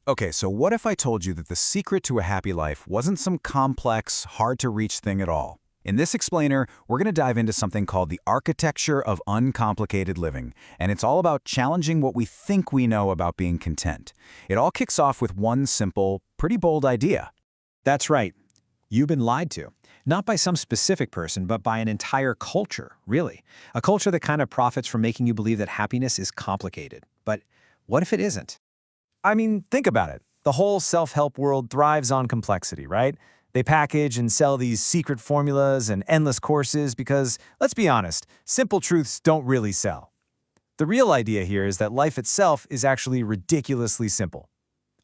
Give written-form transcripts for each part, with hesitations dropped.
Okay, so what if I told you that the secret to a happy life wasn't some complex, hard-to-reach thing at all? In this explainer, we're going to dive into something called the architecture of uncomplicated living, and it's all about challenging what we think we know about being content. It all kicks off with one simple, pretty bold idea. That's right. You've been lied to. Not by some specific person, but by an entire culture, really. A culture that kind of profits from making you believe that happiness is complicated. But what if it isn't? I mean, think about it. The whole self-help world thrives on complexity, right? They package and sell these secret formulas and endless courses because, let's be honest, simple truths don't really sell. The real idea here is that life itself is actually ridiculously simple.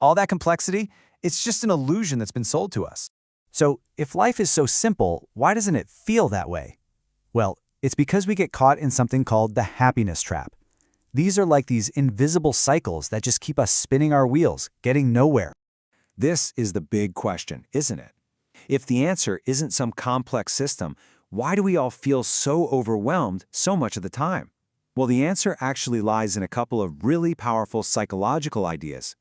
All that complexity, it's just an illusion that's been sold to us. So, if life is so simple, why doesn't it feel that way? Well, it's because we get caught in something called the happiness trap. These are like these invisible cycles that just keep us spinning our wheels, getting nowhere. This is the big question, isn't it? If the answer isn't some complex system, why do we all feel so overwhelmed so much of the time? Well, the answer actually lies in a couple of really powerful psychological ideas.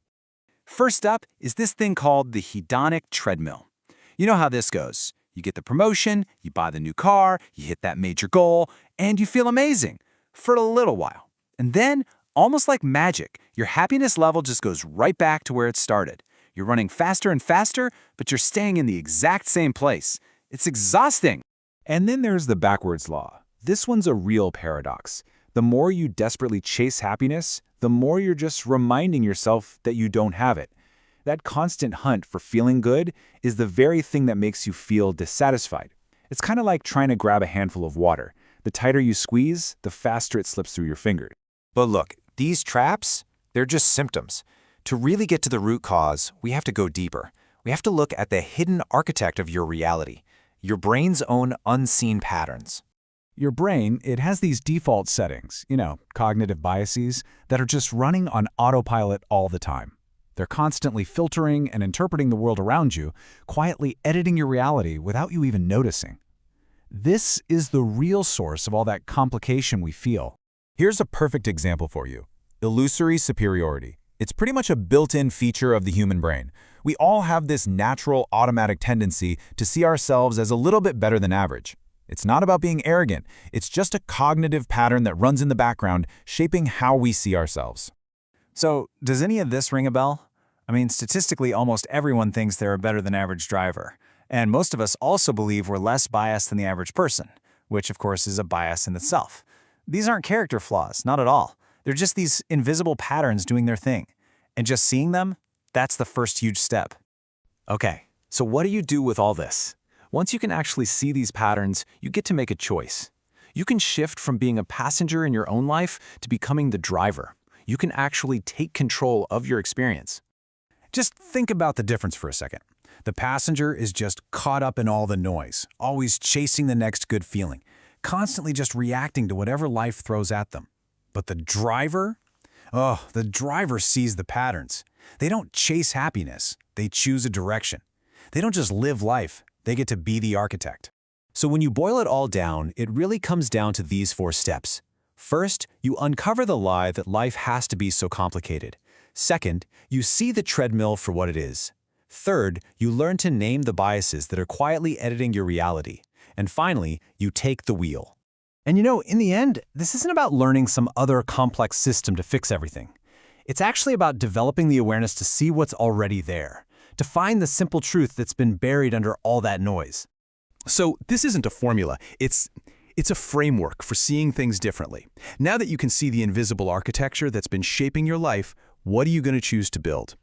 First up is this thing called the hedonic treadmill. You know how this goes. You get the promotion, you buy the new car, you hit that major goal, and you feel amazing for a little while. And then, almost like magic, your happiness level just goes right back to where it started. You're running faster and faster, but you're staying in the exact same place. It's exhausting. And then there's the backwards law. This one's a real paradox. The more you desperately chase happiness, the more you're just reminding yourself that you don't have it. That constant hunt for feeling good is the very thing that makes you feel dissatisfied. It's kind of like trying to grab a handful of water. The tighter you squeeze, the faster it slips through your fingers. But look, these traps, they're just symptoms. To really get to the root cause, we have to go deeper. We have to look at the hidden architect of your reality, your brain's own unseen patterns. Your brain, it has these default settings, cognitive biases, that are just running on autopilot all the time. They're constantly filtering and interpreting the world around you, quietly editing your reality without you even noticing. This is the real source of all that complication we feel. Here's a perfect example for you. Illusory superiority. It's pretty much a built-in feature of the human brain. We all have this natural, automatic tendency to see ourselves as a little bit better than average. It's not about being arrogant. It's just a cognitive pattern that runs in the background, shaping how we see ourselves. So, does any of this ring a bell? I mean, statistically, almost everyone thinks they're a better than average driver. And most of us also believe we're less biased than the average person, which of course is a bias in itself. These aren't character flaws, not at all. They're just these invisible patterns doing their thing. And just seeing them, that's the first huge step. Okay, so what do you do with all this? Once you can actually see these patterns, you get to make a choice. You can shift from being a passenger in your own life to becoming the driver. You can actually take control of your experience. Just think about the difference for a second. The passenger is just caught up in all the noise, always chasing the next good feeling, constantly just reacting to whatever life throws at them. But the driver? The driver sees the patterns. They don't chase happiness, they choose a direction. They don't just live life, they get to be the architect. So when you boil it all down, it really comes down to these 4 steps. First, you uncover the lie that life has to be so complicated. Second, you see the treadmill for what it is. Third, you learn to name the biases that are quietly editing your reality. And finally, you take the wheel. And in the end, this isn't about learning some other complex system to fix everything. It's actually about developing the awareness to see what's already there, to find the simple truth that's been buried under all that noise. So this isn't a formula, it's a framework for seeing things differently. Now that you can see the invisible architecture that's been shaping your life, what are you going to choose to build?